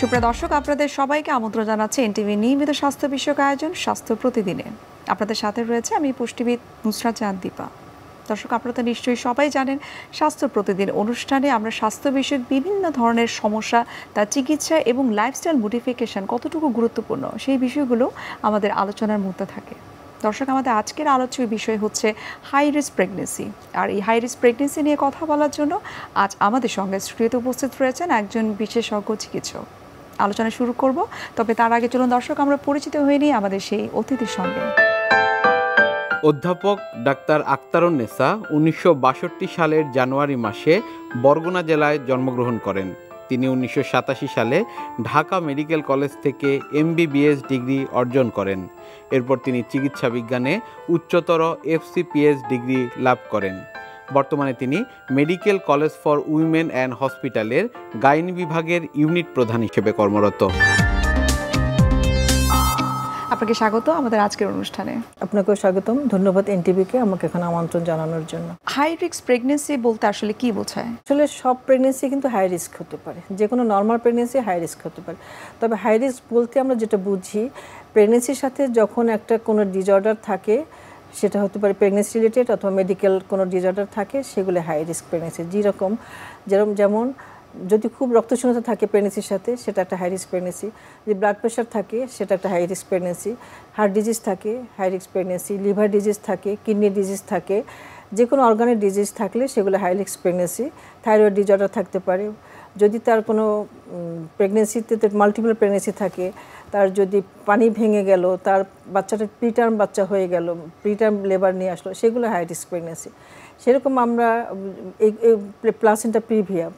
সুপ্রিয় দর্শক, আপনাদের সবাইকে আমন্ত্রণ জানাচ্ছি এনটিভি নিয়মিত স্বাস্থ্য বিষয়ক আয়োজন স্বাস্থ্য প্রতিদিনে। আপনাদের সাথে রয়েছে আমি পুষ্টিবিদ নুসরাত জাহান দীপা। দর্শক, আপনারা তো নিশ্চয়ই সবাই জানেন স্বাস্থ্য প্রতিদিন অনুষ্ঠানে আমরা স্বাস্থ্য বিষয়ক বিভিন্ন ধরনের সমস্যা, তার চিকিৎসা এবং লাইফস্টাইল মডিফিকেশন কতটুকু গুরুত্বপূর্ণ সেই বিষয়গুলো আমাদের আলোচনার মধ্যে থাকে। দর্শক, আমাদের আজকের আলোচ্য বিষয় হচ্ছে হাই রিস্ক প্রেগনেন্সি। আর এই হাই রিস্ক প্রেগনেন্সি নিয়ে কথা বলার জন্য আজ আমাদের সঙ্গে স্টুডিওতে উপস্থিত রয়েছেন একজন বিশেষজ্ঞ চিকিৎসক। আলোচনা শুরু করব, তবে তার আগে চলুন দর্শক আমরা পরিচিত হয়ে নিই আমাদের সেই অতিথির সঙ্গে। অধ্যাপক ডাক্তার আক্তারুন্নেসা 1962 সালের জানুয়ারি মাসে বরগুনা জেলায় জন্মগ্রহণ করেন। তিনি 1987 সালে ঢাকা মেডিকেল কলেজ থেকে MBBS ডিগ্রি অর্জন করেন। এরপর তিনি চিকিৎসা বিজ্ঞানে উচ্চতর FCPS ডিগ্রি লাভ করেন। বর্তমানে তিনি medical college for women and হসপিটালের গাইনি বিভাগের ইউনিট প্রধান হিসেবে কর্মরত। আপনাকে স্বাগত আমাদের আজকের অনুষ্ঠানে। আপনাকেও স্বাগতম, ধন্যবাদ এনটিভিকে আমাকে এখানে আমন্ত্রণ জানানোর জন্য। হাই রিস্ক প্রেগনেন্সি বলতে আসলে কি বোঝায়? আসলে সব প্রেগনেন্সি কিন্তু হাই রিস্ক হতে পারে, যে কোনো নর্মাল প্রেগনেন্সি হাই রিস্ক হতে পারে। তবে হাই রিস্ক বলতে আমরা যেটা বুঝি, প্রেগনেন্সির সাথে যখন একটা কোনো ডিসঅর্ডার থাকে, সেটা হতে পারে প্রেগনেন্সি রিলেটেড অথবা মেডিকেল কোনো ডিসঅর্ডার থাকে, সেগুলো হাই রিস্ক প্রেগনেন্সি। যেমন যদি খুব রক্তশূন্যতা থাকে প্রেগনেন্সির সাথে, সেটা একটা হাই রিস্ক প্রেগনেন্সি। যদি ব্লাড প্রেশার থাকে, সেটা একটা high risk pregnancy. Heart disease থাকে, high risk pregnancy. Liver disease থাকে, কিডনি ডিজিজ থাকে, যে কোনো অর্গানের ডিজিজ থাকলে সেগুলো high risk pregnancy. Thyroid disorder থাকতে পারে। যদি তার কোনো প্রেগনেন্সিতে মাল্টিপল প্রেগনেন্সি থাকে, তার যদি পানি ভেঙে গেল, তার বাচ্চাটা প্রিটার্ম বাচ্চা হয়ে গেল, প্রিটার্ম লেবার নিয়ে আসলো, সেগুলো হাই রিস্ক প্রেগনেন্সি। সেরকম আমরা এই প্লাসেন্টা প্রিভিয়া,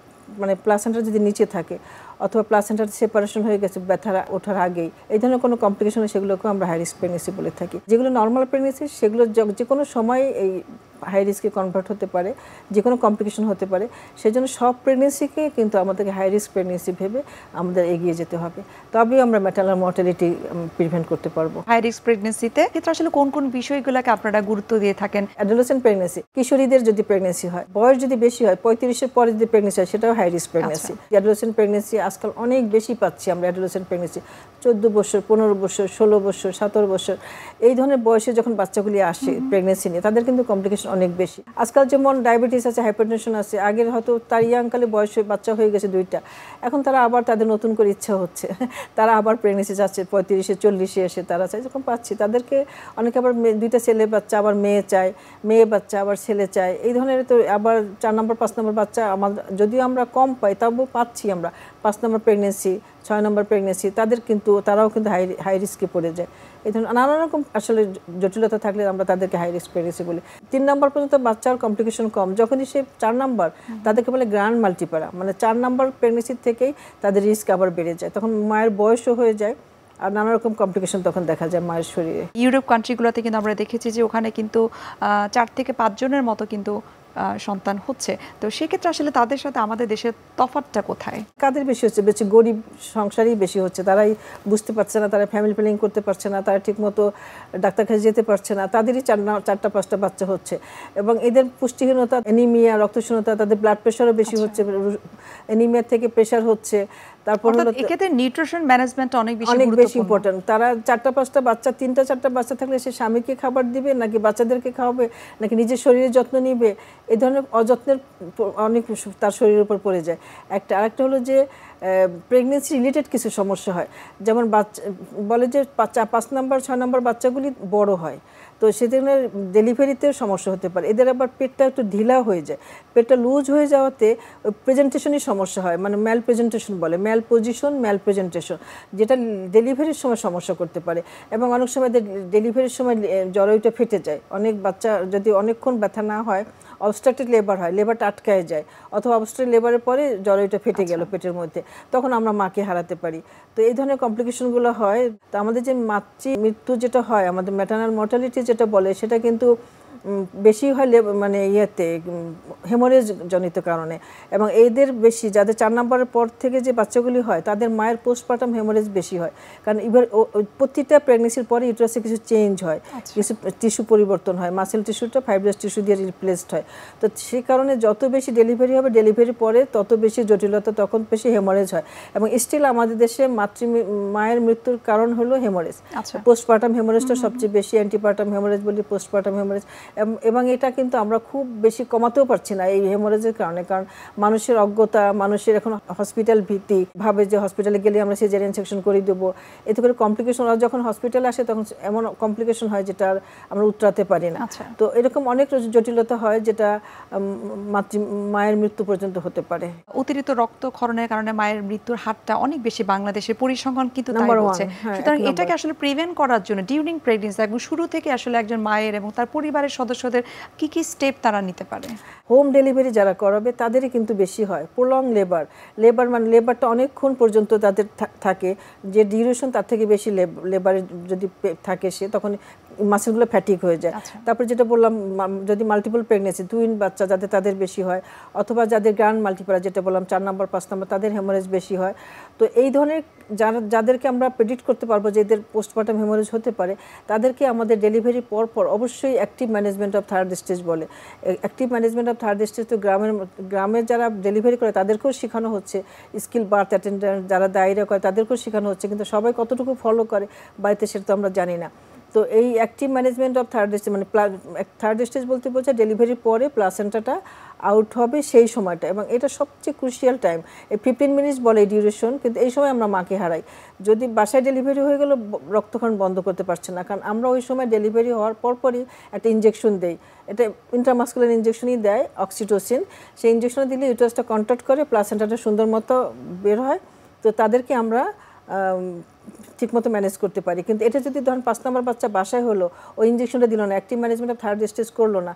মানে প্লাসেন্টা যদি নিচে থাকে অথবা প্লাসেন্টার সেপারেশন হয়ে গেছে ব্যথা ওঠার আগেই, এই ধরনের কোনো কমপ্লিকেশন, সেগুলোকে আমরা হাই রিস্ক প্রেগনেন্সি বলে থাকি। যেগুলো নর্মাল প্রেগনেন্সি, সেগুলো যে কোনো সময় এই হাই রিস্কে কনভার্ট হতে পারে, যে কোনো কমপ্লিকেশন হতে পারে। সেজন্য সব প্রেগনেন্সিকে কিন্তু আমাদেরকে হাই রিস্ক প্রেগনেন্সি ভেবে আমাদের এগিয়ে যেতে হবে, তবেই আমরা ম্যাটারনাল মর্টালিটি প্রিভেন্ট করতে পারবো। হাই রিস্ক প্রেগনেন্সিতে ক্ষেত্রে আসলে কোন কোন বিষয়গুলোকে আপনারা গুরুত্ব দিয়ে থাকেন? অ্যাডোলেসেন্ট প্রেগনেন্সি, কিশোরীদের যদি প্রেগনেন্সি হয়, বয়স যদি বেশি হয়, 35-এর পরে যদি প্রেগনেন্সি হয়, সেটাও high risk pregnancy. Adolescent pregnancy আজকাল অনেক বেশি পাচ্ছি আমরা। অ্যাডোলেসেন্ট প্রেগনেন্সি 14 বছর, 15 বছর, 16 বছর, 17 বছর, এই ধরনের বয়সে যখন বাচ্চাগুলি আসে প্রেগনেন্সি নিয়ে, তাদের কিন্তু কমপ্লিকেশন অনেক বেশি। আজকাল যেমন ডায়াবেটিস আছে, হাইপারটেনশন আছে, আগের হয়তো তার ইয়াংকালে বয়সে বাচ্চা হয়ে গেছে 2টা, এখন তারা আবার তাদের নতুন করে ইচ্ছা হচ্ছে, তারা আবার প্রেগনেন্সি যাচ্ছে, 35-এ 40-এ এসে তারা চায়, যখন পাচ্ছি তাদেরকে অনেকে আবার 2টা ছেলে বাচ্চা, আবার মেয়ে চায়, মেয়ে বাচ্চা আবার ছেলে চায়, এই ধরনের। তো আবার 4 নম্বর 5 নম্বর বাচ্চা আমাদের যদিও আমরা কম পাই, তবুও পাচ্ছি আমরা 5 নম্বর প্রেগনেন্সি, 6 নম্বর প্রেগনেন্সি, তারাও কিন্তু হাই রিস্কে পড়ে যায়। এই ধরনের নানা রকম আসলে জটিলতা থাকলে আমরা তাদেরকে হাই রিস্ক প্রেগনেন্সি বলি। 3 নম্বর পর্যন্ত বাচ্চার কমপ্লিকেশন কম, যখনই সে 4 নম্বর, তাদেরকে বলে গ্র্যান্ড মাল্টিপারা, মানে 4 নম্বর প্রেগনেন্সির থেকেই তাদের রিস্ক আবার বেড়ে যায়, তখন মায়ের বয়সও হয়ে যায় আর নানা রকম কমপ্লিকেশন তখন দেখা যায় মায়ের শরীরে। ইউরোপ কান্ট্রিগুলোতে কিন্তু আমরা দেখেছি যে ওখানে কিন্তু 4 থেকে 5 জনের মতো কিন্তু সন্তান হচ্ছে। তো সেক্ষেত্রে আসলে তাদের সাথে আমাদের দেশের তফাৎটা কোথায়? কাদের বেশি হচ্ছে? বেশি গরিব সংসারই বেশি হচ্ছে, তারাই বুঝতে পারছে না, তারা ফ্যামিলি প্ল্যানিং করতে পারছে না, তারা ঠিকমতো ডাক্তার কাছে যেতে পারছে না, তাদেরই 4টা-5টা বাচ্চা হচ্ছে। এবং এদের পুষ্টিহীনতা, অ্যানিমিয়া, রক্তশূন্যতা, তাদের ব্লাড প্রেশারও বেশি হচ্ছে, অ্যানিমিয়া থেকে প্রেশার হচ্ছে। তারপর হলো এক্ষেত্রে নিউট্রিশন ম্যানেজমেন্ট অনেক বেশি ইম্পর্টেন্ট। তারা 4টা-5টা বাচ্চা, 3টা-4টা বাচ্চা থাকলে সে স্বামীকে খাবার দিবে নাকি বাচ্চাদেরকে খাওয়াবে নাকি নিজের শরীরের যত্ন নিবে, এই ধরনের অযত্নের অনেক তার শরীরের উপর পড়ে যায়। আরেকটা হলো যে প্রেগনেন্সি রিলেটেড কিছু সমস্যা হয়, যেমন বাচ্চা বলে যে 5 নম্বর 6 নম্বর বাচ্চাগুলি বড় হয়, তো সেদিনের ডেলিভারিতেও সমস্যা হতে পারে। এদের আবার পেটটা একটু ঢিলা হয়ে যায়, পেটটা লুজ হয়ে যাওয়াতে প্রেজেন্টেশনই সমস্যা হয়, মানে ম্যাল প্রেজেন্টেশন বলে, ম্যাল পজিশন, ম্যাল প্রেজেন্টেশন, যেটা ডেলিভারির সময় সমস্যা করতে পারে। এবং অনেক সময় ডেলিভারির সময় জরায়ুটা ফেটে যায়। অনেক বাচ্চা যদি অনেকক্ষণ ব্যথা না হয়, অবস্ট্রাকটেড লেবার হয়, লেবারটা আটকায় যায়, অথবা অবস্ট্রাকটেড লেবারের পরে জরায়ুটা ফেটে গেল পেটের মধ্যে, তখন আমরা মাকে হারাতে পারি। তো এই ধরনের কমপ্লিকেশনগুলো হয়। তো আমাদের যে মৃত্যু যেটা হয়, আমাদের ম্যাটারনাল মর্টালিটি যেটা বলে, সেটা কিন্তু বেশি হয় মানে ইয়েতে হেমোরেজ জনিত কারণে, এবং এদের বেশি যাদের 4 নম্বরের পর থেকে যে বাচ্চাগুলি হয় তাদের মায়ের পোস্টপার্টাম হেমোরেজ বেশি হয়, কারণ এবার প্রতিটা প্রেগনেন্সির পরে ইউটারাসে কিছু চেঞ্জ হয়, কিছু টিস্যু পরিবর্তন হয়, মাসেল টিস্যুটা ফাইব্রাস টিস্যু দিয়ে রিপ্লেসড হয়। তো সেই কারণে যত বেশি ডেলিভারি হবে, ডেলিভারির পরে তত বেশি জটিলতা, তখন বেশি হেমোরেজ হয়। এবং স্টিল আমাদের দেশে মায়ের মৃত্যুর কারণ হলো হেমোরেজ। পোস্টপার্টাম হেমোরেজটা সবচেয়ে বেশি, অ্যান্টিপার্টাম হেমোরেজ বলি, পোস্টপার্টাম হেমোরেজ। এবং এটা কিন্তু আমরা খুব বেশি কমাতেও পারছি না এই হেমোরেজের কারণে, কারণ মানুষের অজ্ঞতা, মানুষের এখন হসপিটাল ভীতি, ভাবে যে হসপিটালে গেলে আমরা সিজারিয়ান সেকশন করে দেবো, এতে করে কমপ্লিকেশন, আর যখন হসপিটালে আসে তখন এমন কমপ্লিকেশন হয় যেটা আমরা উতরাতে পারি না। তো এরকম অনেক জটিলতা হয় যেটা মায়ের মৃত্যু পর্যন্ত হতে পারে। অতিরিক্ত রক্তক্ষরণের কারণে মায়ের মৃত্যুর হারটা অনেক বেশি, বাংলাদেশের পরিসংখ্যান কিন্তু তাই বলছে। সুতরাং এটাকে আসলে প্রিভেন্ট করার জন্য ডিউরিং প্রেগন্যান্সি এবং শুরু থেকে আসলে একজন মায়ের এবং তার পরিবারের সদস্যদের কি কি স্টেপ তারা নিতে পারে? হোম ডেলিভারি যারা করাবে তাদেরই কিন্তু বেশি হয়। প্রলং লেবার মানে লেবারটা অনেকক্ষণ পর্যন্ত তাদের থাকে, যে ডিউরেশন তার থেকে বেশি লেবারে যদি থাকে সে, তখন মাসেলগুলো ফ্যাটিক হয়ে যায়। তারপর যেটা বললাম, যদি মাল্টিপল প্রেগনেন্সি, টুইন বাচ্চা যাদের, তাদের বেশি হয়, অথবা যাদের গ্র্যান্ড মাল্টিপাল যেটা বললাম 4 নম্বর 5 নম্বর, তাদের হেমোরেজ বেশি হয়। তো এই ধরনের যাদেরকে আমরা প্রেডিক্ট করতে পারবো যে এদের পোস্টপার্টাম হেমোরেজ হতে পারে, তাদেরকে আমাদের ডেলিভারি পর অবশ্যই active management of third stage বলে। Active management of third stage তো গ্রামের যারা ডেলিভারি করে তাদেরকেও শেখানো হচ্ছে, স্কিল বার্থ অ্যাটেন্ডেন্ট যারা দায়রা করে তাদেরকেও শেখানো হচ্ছে, কিন্তু সবাই কতটুকু ফলো করে বাড়িতে সেটা তো আমরা জানি না। তো এই active management of third stage মানে থার্ড স্টেজ বলতে বোঝায় ডেলিভারির পরে প্লাসেন্টাটা আউট হবে সেই সময়টা, এবং এটা সবচেয়ে ক্রুশিয়াল টাইম। এই 15 মিনিটস বলে ডিউরেশন, কিন্তু এই সময় আমরা মাকে হারাই। যদি বাসায় ডেলিভারি হয়ে গেল, রক্তক্ষরণ বন্ধ করতে পারছে না, কারণ আমরা ওই সময় ডেলিভারি হওয়ার পরপরই একটা ইনজেকশন দেই, এটা ইন্ট্রামাস্কুলার ইনজেকশনই দেয়, অক্সিটোসিন। সেই ইনজেকশন দিলে ইউটারাসটা কন্ট্যাক্ট করে, প্লাসেন্টাটা সুন্দর মতো বের হয়। তো তাদেরকে আমরা ঠিকমতো ম্যানেজ করতে পারি। কিন্তু এটা যদি ধরেন 5 নম্বর বাচ্চা বাসায় হলো, ওই ইনজেকশনটা দিল না, active management of third stage করলো না,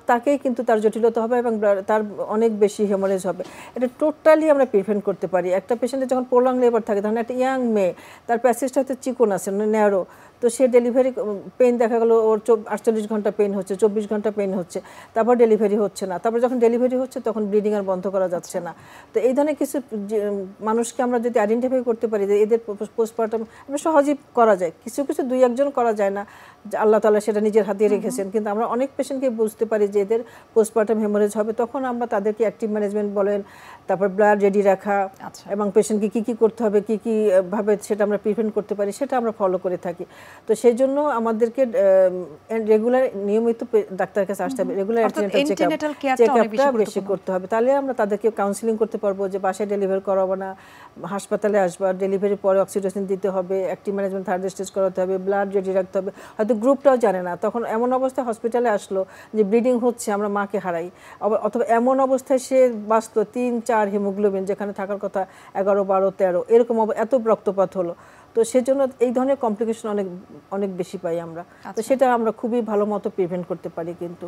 তাকেই কিন্তু তার জটিলতা হবে এবং তার অনেক বেশি হেমোরেজ হবে। এটা টোটালি আমরা প্রিভেন্ট করতে পারি। একটা পেশেন্টের যখন প্রলং লেবার থাকে, তখন একটা ইয়াং মেয়ে, তার প্যাসেজটা হয়তো চিকন আছে, ন্যারো, তো সে ডেলিভারি পেইন দেখা গেলো ওর 48 ঘন্টা পেইন হচ্ছে, 24 ঘন্টা পেইন হচ্ছে, তারপর ডেলিভারি হচ্ছে না, তারপর যখন ডেলিভারি হচ্ছে তখন ব্লিডিং আর বন্ধ করা যাচ্ছে না। তো এই ধরনের কিছু মানুষকে আমরা যদি আইডেন্টিফাই করতে পারি যে এদের পোস্টপার্টাম, আমরা সহজেই করা যায়, কিছু 2-1 করা যায় না, আল্লাহ তাআলা সেটা নিজের হাতে রেখেছেন, কিন্তু আমরা অনেক পেশেন্টকে বুঝতে পারি যে এদের পোস্টপার্টাম হেমোরেজ হবে, তখন আমরা তাদেরকে অ্যাক্টিভ ম্যানেজমেন্ট বলেন, তারপর ব্লাড রেডি রাখা, এবং পেশেন্টকে কী করতে হবে, কী ভাবে সেটা আমরা প্রিভেন্ট করতে পারি, সেটা আমরা ফলো করে থাকি। তো সেই জন্য আমাদেরকে রেগুলার নিয়মিত ডাক্তারের কাছে আসতে হবে, রেগুলার চেকআপটা বেশি করতে হবে, তাহলে আমরা তাদেরকে কাউন্সিলিং করতে পারবো যে বাসায় ডেলিভারি করাবো না, হাসপাতালে আসবা, ডেলিভারির পরে অক্সিটোসিন দিতে হবে, অ্যাক্টিভ ম্যানেজমেন্ট থার্ড স্টেজ করাতে হবে, ব্লাড রেডি রাখতে হবে। হয়তো গ্রুপটাও জানে না, তখন এমন অবস্থায় হসপিটালে আসলো যে ব্লিডিং হচ্ছে, আমরা মাকে হারাই, অথবা এমন অবস্থায় সে বাঁচলো 3-4 হিমোগ্লোবিন যেখানে থাকার কথা 11, 12, 13, এরকম এত রক্তপাত হলো। তো সেজন্য এই ধরনের কমপ্লিকেশন অনেক বেশি পাই আমরা। তো সেটা আমরা খুবই ভালো মতো প্রিভেন্ট করতে পারি। কিন্তু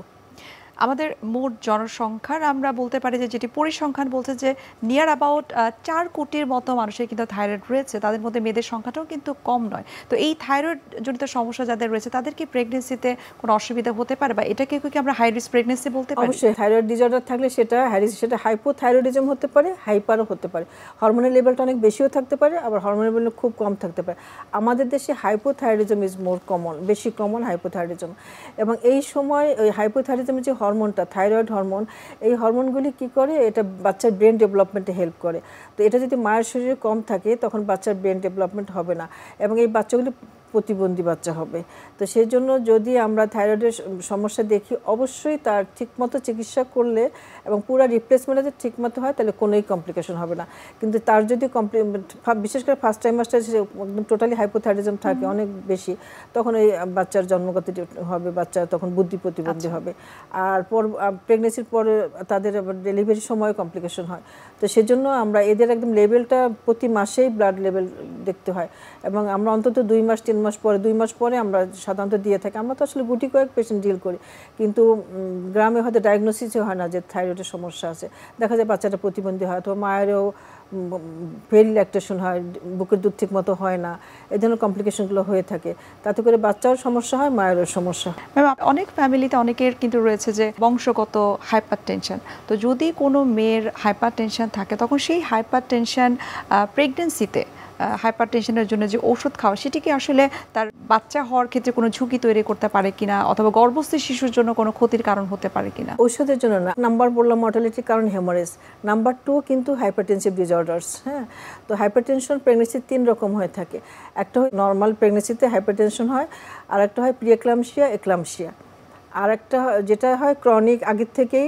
আমাদের মোট জনসংখ্যার আমরা বলতে পারি যে যেটি পরিসংখ্যান বলছে যে নিয়ার অ্যাবাউট 4 কোটির মতো মানুষের কিন্তু থাইরয়েড রয়েছে, তাদের মধ্যে মেয়েদের সংখ্যাটাও কিন্তু কম নয়। তো এই থাইরয়েড জনিত সমস্যা যাদের রয়েছে তাদের কি প্রেগনেন্সিতে কোনো অসুবিধা হতে পারে, বা এটাকে কি আমরা হাই রিস্ক প্রেগনেন্সি বলতে পারি? অবশ্যই থাইরয়েড ডিসঅর্ডার থাকলে সেটা হাইপোথাইরয়েডিজম হতে পারে, হাইপারও হতে পারে। হরমোনের লেভেলটা অনেক বেশিও থাকতে পারে, আবার হরমোনের লেভেল খুব কম থাকতে পারে। আমাদের দেশে হাইপোথাইরয়েডিজম ইজ মোর কমন, বেশি কমন হাইপোথাইরয়েডিজম। এবং এই সময় ওই হাইপোথাইরয়েডিজমের যে হরমোনটা, থাইরয়েড হরমোন, এই হরমোনগুলি কি করে, এটা বাচ্চার ব্রেন ডেভেলপমেন্টে হেল্প করে। তো এটা যদি মায়ের শরীরে কম থাকে তখন বাচ্চার ব্রেন ডেভেলপমেন্ট হবে না, এবং এই বাচ্চাগুলি প্রতিবন্ধী বাচ্চা হবে। তো সেই জন্য যদি আমরা থাইরয়েডের সমস্যা দেখি, অবশ্যই তার ঠিকমতো চিকিৎসা করলে এবং পুরো রিপ্লেসমেন্ট যদি ঠিকমতো হয় তাহলে কোনোই কমপ্লিকেশন হবে না। কিন্তু তার যদি বিশেষ করে ফার্স্ট টাইমার্সটা একদম টোটালি হাইপোথাইরয়েডিজম থাকে অনেক বেশি, তখন এই বাচ্চার জন্মগত হবে, বাচ্চা তখন বুদ্ধি প্রতিবন্ধী হবে। আর প্রেগনেন্সির পরে তাদের ডেলিভারির সময় কমপ্লিকেশন হয়। তো সেজন্য আমরা এদের একদম লেভেলটা প্রতি মাসেই ব্লাড লেভেল দেখতে হয়, এবং আমরা অন্তত 2 মাস 3 মাস পরে, 2 মাস পরে আমরা সাধারণত দিয়ে থাকি। আমরা তো আসলে গুটি কয়েক পেশেন্ট ডিল করি, কিন্তু গ্রামে হয়তো ডায়াগনোসিসই হয় না যে থাইরয়েডের সমস্যা আছে। দেখা যায় বাচ্চাটা প্রতিবন্ধী হয়, অথবা মায়েরও ভেরি ল্যাকটেশন হয়, বুকের দুধ ঠিক মতো হয় না, এই ধরনের কমপ্লিকেশনগুলো হয়ে থাকে। তাতে করে বাচ্চারও সমস্যা হয়, মায়েরও সমস্যা হয়। ম্যাম, অনেক ফ্যামিলিতে অনেকের কিন্তু রয়েছে যে বংশগত হাইপার টেনশন। তো যদি কোনো মেয়ের হাইপার টেনশন থাকে তখন সেই হাইপার টেনশন প্রেগনেন্সিতে হাইপার টেনশনের জন্য যে ওষুধ খাওয়া, সেটি কি আসলে তার বাচ্চা হওয়ার ক্ষেত্রে কোনো ঝুঁকি তৈরি করতে পারে কিনা, অথবা গর্ভস্থ শিশুর জন্য কোনো ক্ষতির কারণ হতে পারে কিনা? ঔষধের জন্য না। নাম্বার বললাম মর্টালিটির কারণ হেমোরেজ, নাম্বার 2 কিন্তু হাইপারটেনসিভ ডিসঅর্ডার্স। হ্যাঁ, তো হাইপারটেনশন প্রেগনেন্সি 3 রকম হয়ে থাকে। একটা হয় নর্মাল প্রেগনেন্সিতে হাইপারটেনশন হয়, আর একটা হয় প্রিএক্লাম্পসিয়া, এক্লাম্পসিয়া, আর একটা যেটা হয় ক্রনিক আগের থেকেই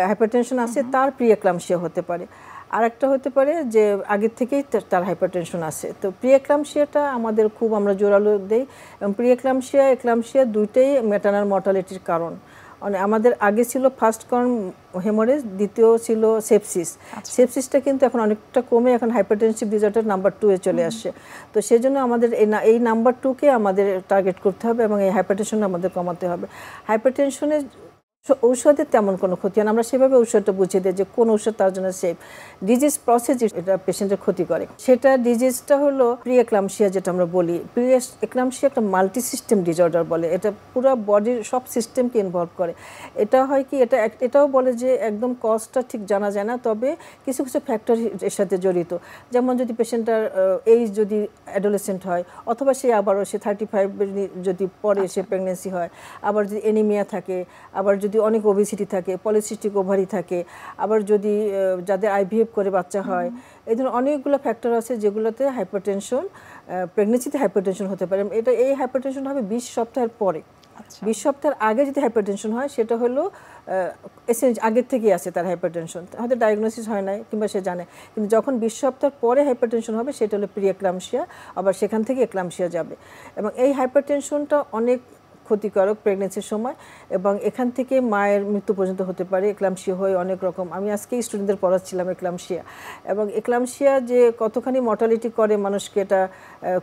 হাইপারটেনশন আছে তার প্রিএক্লাম্পসিয়া হতে পারে, আর একটা হতে পারে যে আগের থেকেই তার হাইপারটেনশন আছে। তো প্রিএক্লাম্পসিয়াটা আমাদের খুব আমরা জোরালো দেই, এবং প্রিএক্লাম্পসিয়া এক্লাম্পসিয়া দুইটাই ম্যাটারনাল মর্টালিটির কারণ। মানে আমাদের আগে ছিল ফার্স্ট কারণ হেমোরেজ, দ্বিতীয় ছিল সেপসিস। সেপসিসটা কিন্তু এখন অনেকটা কমে এখন হাইপারটেনসিভ ডিসঅর্ডার নাম্বার 2 এ চলে আসছে। তো সেই জন্য আমাদের এই নাম্বার 2কে আমাদের টার্গেট করতে হবে এবং এই হাইপারটেনশন আমাদের কমাতে হবে। হাইপারটেনশনের ঔষধের তেমন কোনো ক্ষতি হয় না, আমরা সেভাবে ঔষধটা বুঝিয়ে দিই যে কোন ঔষধ তার জন্য সেফ। ডিজিজ প্রসেস এটা পেশেন্টের ক্ষতি করে, সেটা ডিজিজটা হলো প্রিএক্লাম্পসিয়া যেটা আমরা বলি। প্রিএক্লাম্পসিয়া একটা মাল্টি সিস্টেম ডিসঅর্ডার বলে, এটা পুরো বডির সব সিস্টেমকে ইনভলভ করে। এটা হয় কি, এটাও বলে যে একদম কজটা ঠিক জানা যায় না, তবে কিছু কিছু ফ্যাক্টর এর সাথে জড়িত। যেমন যদি পেশেন্টটার এইজ যদি অ্যাডোলেসেন্ট হয়, অথবা সে আবারও সে 35 যদি পরে সে প্রেগনেন্সি হয়, আবার যদি এনিমিয়া থাকে, আবার যদি অনেক ওবেসিটি থাকে, পলিসিস্টিক ওভারি থাকে, আবার যদি যাদের আইভিএফ করে বাচ্চা হয়, এই ধরনের অনেকগুলো ফ্যাক্টর আছে যেগুলোতে হাইপারটেনশন প্রেগনেন্সিতে হাইপারটেনশন হতে পারে। এই হাইপারটেনশন হবে 20 সপ্তাহের পরে। 20 সপ্তাহের আগে যদি হাইপারটেনশন হয় সেটা হলো আগের থেকেই আছে তার হাইপারটেনশন, হয়তো ডায়াগনোসিস হয় না কিংবা সে জানে, কিন্তু যখন 20 সপ্তাহ পরে হাইপারটেনশন হবে সেটা হলো প্রিএক্লাম্পসিয়া, আবার সেখান থেকে এক্লাম্পসিয়া যাবে। এবং এই হাইপারটেনশনটা অনেক ক্ষতিকারক প্রেগনেন্সির সময়, এবং এখান থেকে মায়ের মৃত্যু পর্যন্ত হতে পারে। এক্লাম্পসিয়া হয়ে অনেক রকম, আমি আজকেই স্টুডেন্টদের পড়াচ্ছিলাম এক্লাম্পসিয়া, এবং এক্লাম্পসিয়া যে কতখানি মর্টালিটি করে মানুষকে, এটা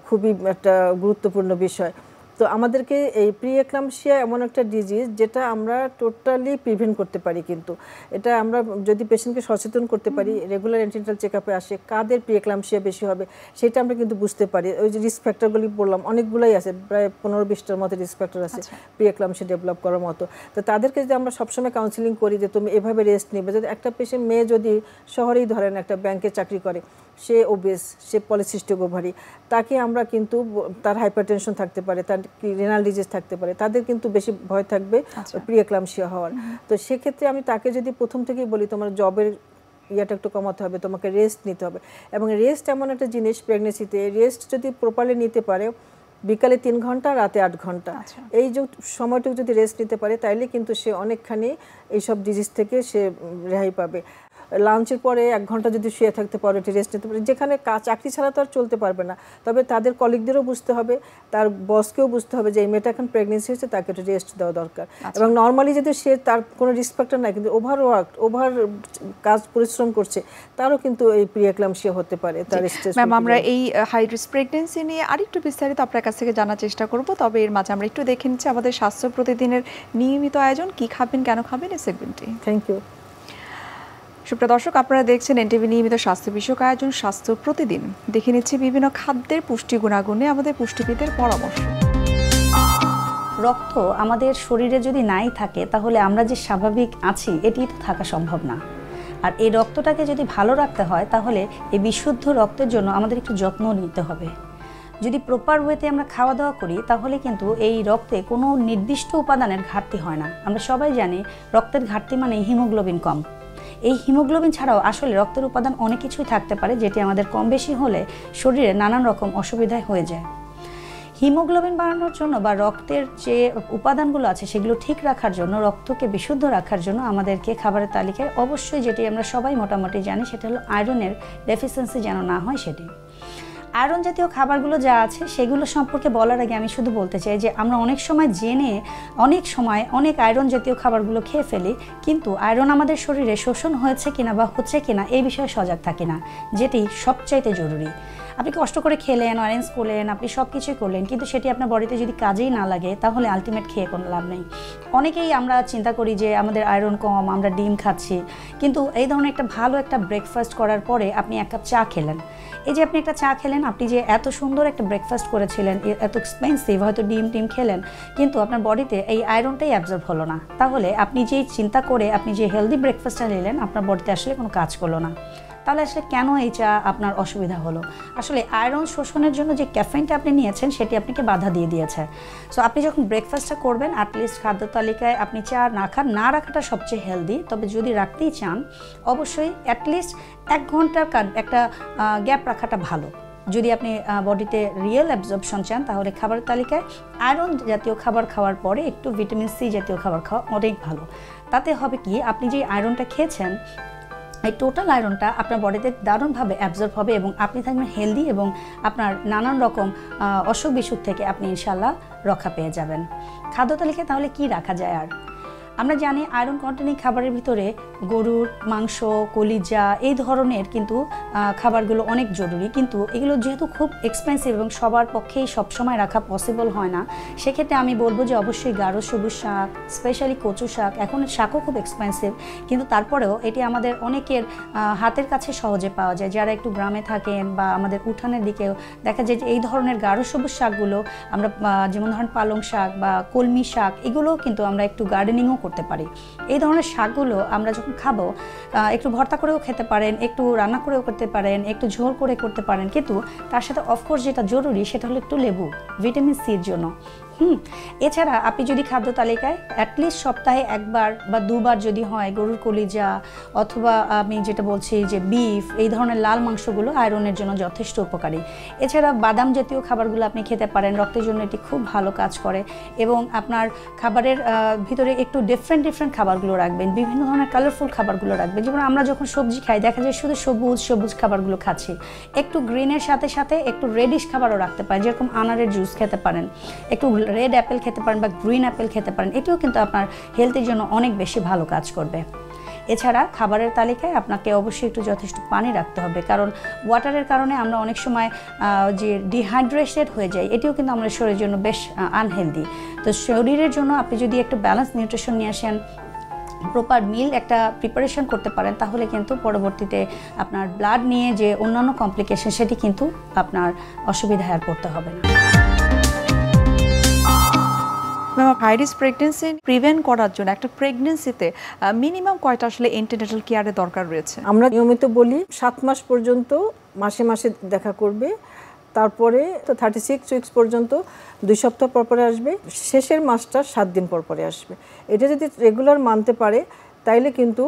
খুবই একটা গুরুত্বপূর্ণ বিষয়। তো আমাদেরকে এই প্রিএক্লাম্পসিয়া এমন একটা ডিজিজ যেটা আমরা টোটালি প্রিভেন্ট করতে পারি, কিন্তু এটা আমরা যদি পেশেন্টকে সচেতন করতে পারি, রেগুলার অ্যান্টিনাটাল চেকআপে আসে, কাদের প্রিএক্লাম্পসিয়া বেশি হবে সেটা আমরা কিন্তু বুঝতে পারি। ওই যে রিস্ক ফ্যাক্টরগুলি বললাম অনেকগুলোই আছে, প্রায় 15-20টার মতো রিস্ক ফ্যাক্টর আছে প্রিএক্লাম্পসিয়া ডেভেলপ করার মতো। তো তাদেরকে যদি আমরা সবসময় কাউন্সিলিং করি যে তুমি এভাবে রেস্ট নিবে, যদি একটা পেশেন্ট মেয়ে যদি শহরেই ধরেন একটা ব্যাংকে চাকরি করে, সে ওবেস, সে পলিসিস্টিক ওভারি, তাকে আমরা কিন্তু তার হাইপারটেনশন থাকতে পারে, তার রেনাল ডিজিজ থাকতে পারে, তাদের কিন্তু বেশি ভয় থাকবে প্রিএক্লাম্পসিয়া হওয়ার। তো সেক্ষেত্রে আমি তাকে যদি প্রথম থেকেই বলি তোমার জবের ইয়াটা একটু কমাতে হবে, তোমাকে রেস্ট নিতে হবে, এবং রেস্ট এমন একটা জিনিস প্রেগনেন্সিতে, রেস্ট যদি প্রপারলি নিতে পারে, বিকালে 3 ঘন্টা, রাতে 8 ঘন্টা, এই যে সময়টুকু যদি রেস্ট নিতে পারে, তাইলে কিন্তু সে অনেকখানি এইসব ডিজিজ থেকে সে রেহাই পাবে। লাঞ্চের পরে 1 ঘন্টা যদি শুয়ে থাকতে পারে, রেস্ট নিতে পারে, যেখানে চাকরি ছাড়া তো আর চলতে পারবে না, তবে তাদের কলিগদেরও বুঝতে হবে, তার বসকেও বুঝতে হবে যে এই মেয়েটা এখন প্রেগনেন্সি হয়েছে, তাকে একটু রেস্ট দেওয়া দরকার। এবং নর্মালি যদি সে তার কোনো রিস্ক ফ্যাক্টর নাই কিন্তু ওভার কাজ পরিশ্রম করছে, তারও কিন্তু এই প্রিএক্লাম্পসিয়া হতে পারে। তার স্ট্রেস। ম্যাম, আমরা এই হাই রিস্ক প্রেগনেন্সি নিয়ে আরেকটু বিস্তারিত আপনার কাছ থেকে জানার চেষ্টা করব, তবে এর মাঝে আমরা একটু দেখে নিচ্ছি আমাদের স্বাস্থ্য প্রতিদিনের নিয়মিত আয়োজন, কি খাবেন কেন খাবেন এই সেগমেন্টটি। Thank you. সুপ্রিয় দর্শক, আপনারা দেখছেন এনটিভি নিয়মিত স্বাস্থ্য বিষয়ক আয়োজন স্বাস্থ্য প্রতিদিন। দেখে নিচ্ছি বিভিন্ন খাদ্যের পুষ্টি গুণাগুণে আমাদের পুষ্টিবিদের পরামর্শ। রক্ত আমাদের শরীরে যদি নাই থাকে তাহলে আমরা যে স্বাভাবিক আছি এটি তো থাকা সম্ভব না। আর এই রক্তটাকে যদি ভালো রাখতে হয় তাহলে এই বিশুদ্ধ রক্তের জন্য আমাদের একটু যত্ন নিতে হবে। যদি প্রপার ওয়েতে আমরা খাওয়া দাওয়া করি তাহলে কিন্তু এই রক্তে কোনো নির্দিষ্ট উপাদানের ঘাটতি হয় না। আমরা সবাই জানি রক্তের ঘাটতি মানে হিমোগ্লোবিন কম। এই হিমোগ্লোবিন ছাড়াও আসলে রক্তের উপাদান অনেক কিছুই থাকতে পারে, যেটি আমাদের কম বেশি হলে শরীরে নানান রকম অসুবিধায় হয়ে যায়। হিমোগ্লোবিন বাড়ানোর জন্য বা রক্তের যে উপাদানগুলো আছে সেগুলো ঠিক রাখার জন্য, রক্তকে বিশুদ্ধ রাখার জন্য আমাদেরকে খাবারের তালিকায় অবশ্যই, যেটি আমরা সবাই মোটামুটি জানি, সেটা হলো আয়রনের ডেফিসিয়েন্সি যেন না হয় সেটি। আয়রন জাতীয় খাবারগুলো যা আছে সেগুলো সম্পর্কে বলার আগে আমি শুধু বলতে চাই যে আমরা অনেক সময় জেনে অনেক আয়রন জাতীয় খাবারগুলো খেয়ে ফেলি, কিন্তু আয়রন আমাদের শরীরে শোষণ হয়েছে কিনা বা হচ্ছে কিনা এই বিষয়ে সজাগ থাকি না, যেটি সবচাইতে জরুরি। আপনি কষ্ট করে খেলেন, অরেঞ্জ করলেন, আপনি সব কিছুই করলেন, কিন্তু সেটি আপনার বডিতে যদি কাজেই না লাগে তাহলে আলটিমেট খেয়ে কোনো লাভ নেই। অনেকেই আমরা চিন্তা করি যে আমাদের আয়রন কম, আমরা ডিম খাচ্ছি, কিন্তু এই ধরনের একটা ভালো একটা ব্রেকফাস্ট করার পরে আপনি এক কাপ চা খেলেন, এই যে আপনি একটা চা খেলেন, আপনি যে এত সুন্দর একটা ব্রেকফাস্ট করেছিলেন, এত এক্সপেন্সিভ, হয়তো ডিম খেলেন, কিন্তু আপনার বডিতে এই আয়রনটাই অ্যাবজর্ব হলো না, তাহলে আপনি যেই চিন্তা করে আপনি যে হেলদি ব্রেকফাস্টটা নিলেন আপনার বডিতে আসলে কোনো কাজ করলো না। তাহলে আসলে কেন এই চা আপনার অসুবিধা হলো? আসলে আয়রন শোষণের জন্য যে ক্যাফেইনটা আপনি নিয়েছেন সেটি আপনাকে বাধা দিয়ে দিয়েছে। সো আপনি যখন ব্রেকফাস্টটা করবেন, অ্যাটলিস্ট খাদ্য তালিকায় আপনি চা না রাখাটা সবচেয়ে হেলদি, তবে যদি রাখতেই চান অবশ্যই অ্যাটলিস্ট 1 ঘন্টার একটা গ্যাপ রাখাটা ভালো। যদি আপনি বডিতে রিয়েল অ্যাবজর্পশন চান তাহলে খাবারের তালিকায় আয়রন জাতীয় খাবার খাওয়ার পরে একটু ভিটামিন সি জাতীয় খাবার খাওয়া অনেক ভালো। তাতে হবে কি, আপনি যে আয়রনটা খেয়েছেন এই টোটাল আয়রনটা আপনার বডিতে দারুণভাবে অ্যাবজর্ব হবে এবং আপনি থাকবেন হেলদি এবং আপনার নানান রকম অসুখ বিসুখ থেকে আপনি ইনশাল্লাহ রক্ষা পেয়ে যাবেন। খাদ্য তালিকায় তাহলে কি রাখা যায়? আর আমরা জানি আয়রন কন্টেনিং খাবারের ভিতরে গরুর মাংস, কলিজা এই ধরনের কিন্তু খাবারগুলো অনেক জরুরি, কিন্তু এগুলো যেহেতু খুব এক্সপেন্সিভ এবং সবার পক্ষেই সবসময় রাখা পসিবল হয় না, সেক্ষেত্রে আমি বলবো যে অবশ্যই গাঢ় সবুজ শাক, স্পেশালি কচু শাক, এখন শাকও খুব এক্সপেন্সিভ, কিন্তু তারপরেও এটি আমাদের অনেকের হাতের কাছে সহজে পাওয়া যায়। যারা একটু গ্রামে থাকেন বা আমাদের উঠানের দিকেও দেখা যায় যে এই ধরনের গাঢ় সবুজ শাকগুলো আমরা, যেমন ধরেন পালং শাক বা কলমি শাক, এগুলোও কিন্তু আমরা একটু গার্ডেনিংও করতে পারি। এই ধরনের শাকগুলো আমরা যখন খাবো একটু ভর্তা করেও খেতে পারেন, একটু রান্না করেও করতে পারেন, একটু ঝোল করে করতে পারেন, কিন্তু তার সাথে অফকোর্স যেটা জরুরি সেটা হলো একটু লেবু, ভিটামিন সির জন্য। এছাড়া আপনি যদি খাদ্য তালিকায় অ্যাটলিস্ট সপ্তাহে 1 বার বা 2 বার যদি হয় গরুর কলিজা অথবা আমি যেটা বলছি যে বিফ, এই ধরনের লাল মাংসগুলো আয়রনের জন্য যথেষ্ট উপকারী। এছাড়া বাদাম জাতীয় খাবারগুলো আপনি খেতে পারেন, রক্তের জন্য এটি খুব ভালো কাজ করে এবং আপনার খাবারের ভিতরে একটু ডিফারেন্ট খাবারগুলো রাখবেন, বিভিন্ন ধরনের কালারফুল খাবারগুলো রাখবেন। যেমন আমরা যখন সবজি খাই দেখা যায় শুধু সবুজ খাবারগুলো খাচ্ছি, একটু গ্রিনের সাথে সাথে একটু রেডিশ খাবারও রাখতে পারেন, যেরকম আনারের জুস খেতে পারেন, একটু রেড অ্যাপেল খেতে পারেন বা গ্রিন অ্যাপেল খেতে পারেন, এটিও কিন্তু আপনার হেলথের জন্য অনেক বেশি ভালো কাজ করবে। এছাড়া খাবারের তালিকায় আপনাকে অবশ্যই একটু যথেষ্ট পানি রাখতে হবে, কারণ ওয়াটারের কারণে আমরা অনেক সময় যে ডিহাইড্রেটেড হয়ে যাই, এটিও কিন্তু আমাদের শরীরের জন্য বেশ আনহেলদি। তো শরীরের জন্য আপনি যদি একটু ব্যালেন্স নিউট্রিশন নিয়ে আসেন, প্রপার মিল একটা প্রিপারেশন করতে পারেন, তাহলে কিন্তু পরবর্তীতে আপনার ব্লাড নিয়ে যে অন্যান্য কমপ্লিকেশন সেটি কিন্তু আপনার অসুবিধায় আর পড়তে হবে না। হাই রিস্ক প্রেগনেন্সি প্রিভেন্ট করার জন্য একটা প্রেগনেন্সিতে মিনিমাম কয়টা আসলে এন্টিনেটাল কেয়ারের দরকার রয়েছে? আমরা নিয়মিত বলি 7 মাস পর্যন্ত মাসে দেখা করবে, তারপরে তো 36 উইকস পর্যন্ত 2 সপ্তাহ পরে আসবে, শেষের মাসটা 7 দিন পরে আসবে। এটা যদি রেগুলার মানতে পারে তাইলে কিন্তু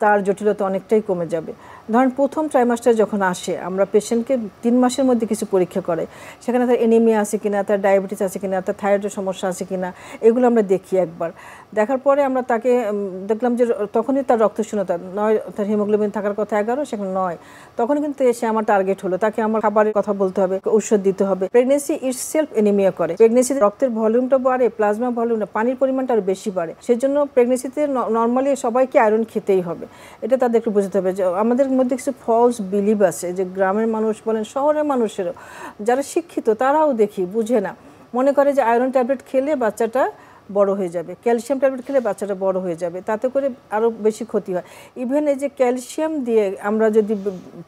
তার জটিলতা অনেকটাই কমে যাবে। ধরেন প্রথম ট্রাইমাস্টার যখন আসে আমরা পেশেন্টকে 3 মাসের মধ্যে কিছু পরীক্ষা করে, সেখানে তার এনিমিয়া আছে কিনা, তার ডায়াবেটিস আছে কিনা, তার থাইরয়েডের সমস্যা আছে কিনা, এগুলো আমরা দেখি একবার। দেখার পরে আমরা তাকে দেখলাম যে তখনই তার রক্তশূন্যতা 9, তার হিমোগ্লোবিন থাকার কথা 11, সেখানে 9, তখন কিন্তু এসে আমার টার্গেট হলো, তাকে আমার খাবারের কথা বলতে হবে, ঔষধ দিতে হবে। প্রেগনেন্সি ইটসেলফ এনিমিয়া করে, প্রেগনেন্সিতে রক্তের ভলিউমটা বাড়ে, প্লাজমা ভলিউমটা, পানির পরিমাণটা আরও বেশি বাড়ে। সেজন্য প্রেগনেন্সিতে নর্মালি সবাইকে আয়রন খেতেই হবে, এটা তাদের একটু বুঝতে হবে। যে আমাদের মধ্যে কিছু ফলস বিলিভ আছে, যে গ্রামের মানুষ বলেন শহরের মানুষেরও যারা শিক্ষিত তারাও দেখি বুঝে না, মনে করে যে আয়রন ট্যাবলেট খেলে বাচ্চাটা বড় হয়ে যাবে, ক্যালসিয়াম ট্যাবলেট খেলে বাচ্চাটা বড় হয়ে যাবে, তাতে করে আরও বেশি ক্ষতি হয়। ইভেন এই যে ক্যালসিয়াম দিয়ে আমরা যদি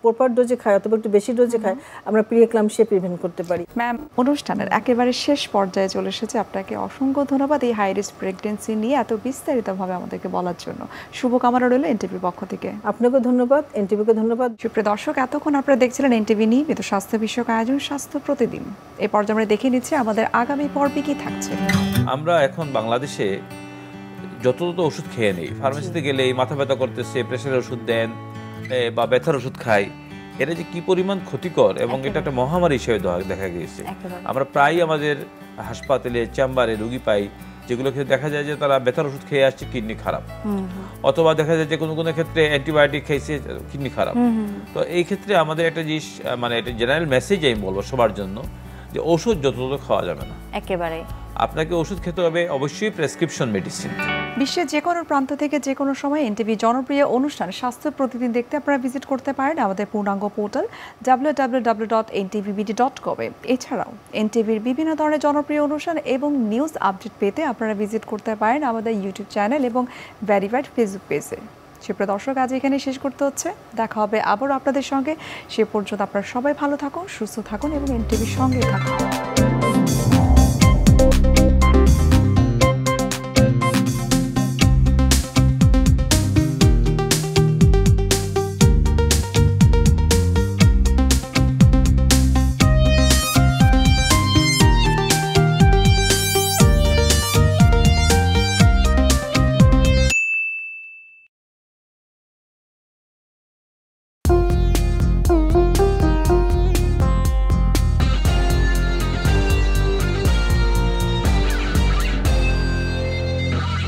প্রপার ডোজে খাই অথবা একটু বেশি ডোজে খাই, আমরা প্রিএক্লাম্পসিয়া প্রিভেন্ট করতে পারি। ম্যাম, অনুষ্ঠানের একেবারে শেষ পর্যায়ে চলে এসেছে, আপনাকে অসংখ্য ধন্যবাদ এই হাই রিস্ক প্রেগনেন্সি নিয়ে এত বিস্তারিতভাবে আমাদেরকে বলার জন্য। শুভকামনা রইল এনটিভির পক্ষ থেকে। আপনাকে ধন্যবাদ, এনটিভিকে ধন্যবাদ। সুপ্রিয় দর্শক, এতক্ষণ আপনারা দেখছিলেন এনটিভি নিয়মিত স্বাস্থ্য বিষয়ক আয়োজন স্বাস্থ্য প্রতিদিন। এই পর্যায়ে আমরা দেখে নিচ্ছি আমাদের আগামী পর্বে কি থাকছে। আমরা এখন বাংলাদেশে যত ওষুধ খেয়ে নেই, ফার্মেসিতে গেলেই মাথা ব্যথা করতেছে, প্রেশারের ওষুধ দেন বা ব্যথার ওষুধ খাই, এটা যে কি পরিমাণ ক্ষতিকর এবং এটা একটা মহামারী হিসেবে দেখা গিয়েছে। আমরা প্রায় আমাদের হাসপাতালে চেম্বারে রোগী পাই যেগুলো ক্ষেত্রে দেখা যায় যে তারা ব্যথার ওষুধ খেয়ে আসছে, কিডনি খারাপ, অথবা দেখা যায় যে কোনো কোনো ক্ষেত্রে অ্যান্টিবায়োটিক খাইছে, কিডনি খারাপ। তো এই ক্ষেত্রে আমাদের একটা জিনিস, মানে একটা জেনারেল মেসেজ আমি বলবো সবার জন্য, যে ওষুধ যত খাওয়া যাবে না, একেবারে আপনাকে ওষুধ খেতে হবে অবশ্যই প্রেসক্রিপশন মেডিসিন। বিশ্বের যে কোনো প্রান্ত থেকে যে কোনো সময় এনটিভি জনপ্রিয় অনুষ্ঠান স্বাস্থ্য প্রতিদিন দেখতে আপনারা ভিজিট করতে পারেন আমাদের পূর্ণাঙ্গ পোর্টাল www.ntvbd.com এ। এছাড়াও এনটিভির বিভিন্ন ধরনের জনপ্রিয় অনুষ্ঠান এবং নিউজ আপডেট পেতে আপনারা ভিজিট করতে পারেন আমাদের ইউটিউব চ্যানেল এবং ভেরিফাইড ফেসবুক পেজে। সুপ্রিয় দর্শক, আজ এখানে শেষ করতে হচ্ছে। দেখা হবে আবারও আপনাদের সঙ্গে। সে পর্যন্ত আপনারা সবাই ভালো থাকুন, সুস্থ থাকুন এবং এনটিভির সঙ্গে থাকুন।